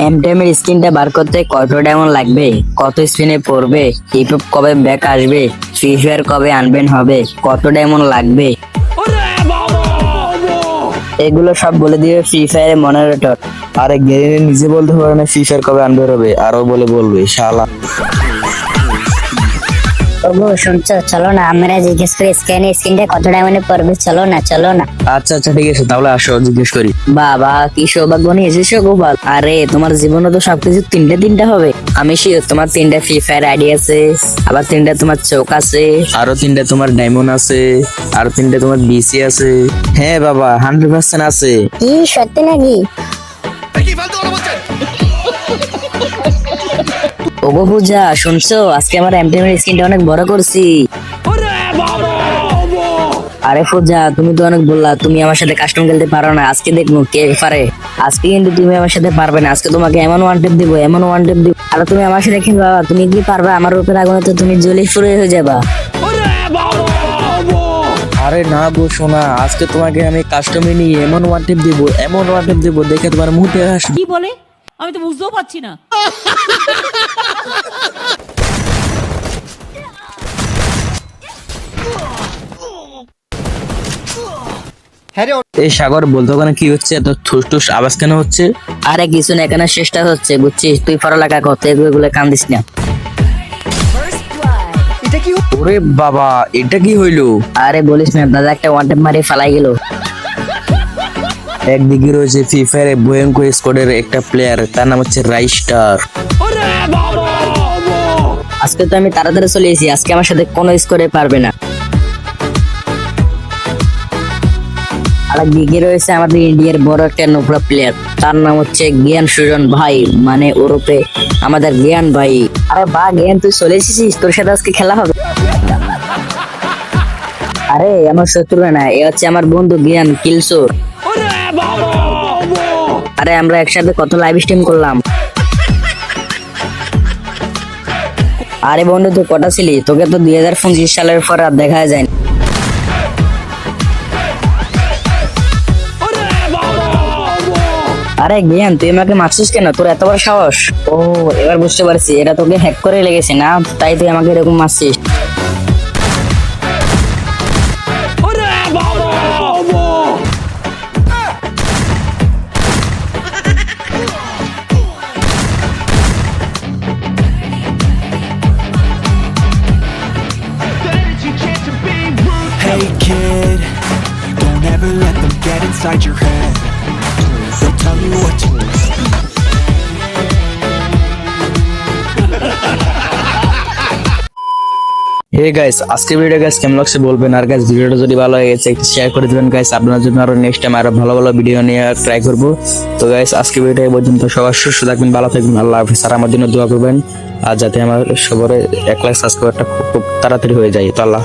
এমটেমের স্ক্রিনটা বার করতে কত ডায়মন্ড লাগবে, কত স্পিনে পড়বে, ইউটিউব কবে ব্যাক আসবে, ফ্রি ফায়ার কবে আনবেন হবে, কত ডায়মন্ড লাগবে, এগুলো সব বলে দিবে ফ্রি ফায়ারের মডারেটর। আরে গেরিনে নিজে বলতে পারে না ফ্রি ফায়ার কবে আনবে হবে, আরো বলবে শালা। ওগো শুনছো, চলো না আমরা জিজ্ঞেস করি স্ক্রিনটা কত ডায়মন্ডে পড়বে। চলো না। আচ্ছা ঠিক আছে, তাহলে আসো জিজ্ঞেস করি। বাবা কি সৌভাগ্য নিয়ে এসেছো গোপাল। আরে তোমার জীবনে তো সবকিছু তিনটা হবে। আমি শিওর তোমার 3টা ফ্রি ফায়ার আইডি আছে, আবার 3টা তোমার চোখ আছে, আরো 3টা তোমার ডায়মন্ড আছে, আরো 3টা তোমার বিসি আছে। হ্যাঁ বাবা 100% আছে। কি সত্যি নাকি? ওগো পূজা শুনছো, আজকে আমার এমটিএম এর স্ক্রিনটা অনেক বড় করছি। আরে পূজা তুমি তো অনেক বললা তুমি আমার সাথে কাস্টম খেলতে পারো না, আজকে দেখবো কে পারে। আজকে কিন্তু তুমি আমার সাথে পারবে না, আজকে তোমাকে এমন ওয়ান টেপ দিব। আর তুমি আমার সাথে খেলবা, তুমি কি পারবা? আমার রূপের আগুনে তো তুমি জ্বলে ফুরে হয়ে যাবা। আরে না গো সোনা, আজকে তোমাকে আমি কাস্টমে নিয়ে এমন ওয়ান টেপ দিব দেখে তোমার মুখে হাসি। কি বলে আমি তো বুঝতেও পারছি না। এই সাগর বলতো কেন কি হচ্ছে, এত ঠুস আওয়াজ কেন হচ্ছে? আরে কিছু না, এখানে চেষ্টা হচ্ছে বুঝছিস, তুই পড়ালেখা করতে এগুলো কান্দিস না। ওরে বাবা এটা কি হইলো? আরে বলিস না দাদা, একটা ওয়ান টেপ মারি ফালাই গেল। একদিকে রয়েছে ফ্রি ফায়ার ভয়ঙ্কর স্কোয়াডের একটা প্লেয়ার, তার নাম হচ্ছে রাইস্টার। আজকে তো আমি তাড়াতাড়ি চলে এসেছি, আজকে আমার সাথে কোনো স্কোরে পারবে না। আর দিকে রয়েছে আমাদের ইন্ডিয়ার বড় একটা নোবরা প্লেয়ার, তার নাম হচ্ছে জ্ঞান সুজন ভাই, মানে ওরূপে আমাদের জ্ঞান ভাই। আরে বা জ্ঞান তুই চলে এসেছিস, তোর সাথে আজকে খেলা হবে। আরে আমার শত্রু না, এ হচ্ছে আমার বন্ধু জ্ঞান কিলসোর। আরে আমরা একসাথে কত লাইভ স্ট্রিম করলাম। আরে বন্ধু তুই কটা ছিলি? তোকে তো 2025 সালের পর আর দেখা যায় না। আরে জ্ঞান তুই আমাকে মারছিস কেন? তোর এত বড় সাহস? ও এবার বুঝতে পারছি, এটা তোকে হ্যাক করে লেগেছে না, তাই তুই আমাকে এরকম মারছিস। Hey kid, don't ever let them get inside your head. They'll tell you what to do. Hey guys, আজকে ভিডিও গাইস কেমন লাগছে বলবেন, আর গাইস ভিডিওটা যদি ভালো হয়ে গেছে একটু শেয়ার করে দিবেন গাইস, আপনার জন্য আরো নেক্সট টাইম আরো ভালো ভিডিও নিয়ে ট্রাই করব। তো গাইস আজকে ভিডিওটা এই পর্যন্ত, সবাই সুস্থ থাকবেন, ভালো থাকবেন, আল্লাহ হাফেজ। আর আমার জন্য দোয়া করবেন, আর যাতে আমার সবার 1 লাখ সাবস্ক্রাইবারটা খুব তাড়াতাড়ি হয়ে যায়। তো আল্লাহ।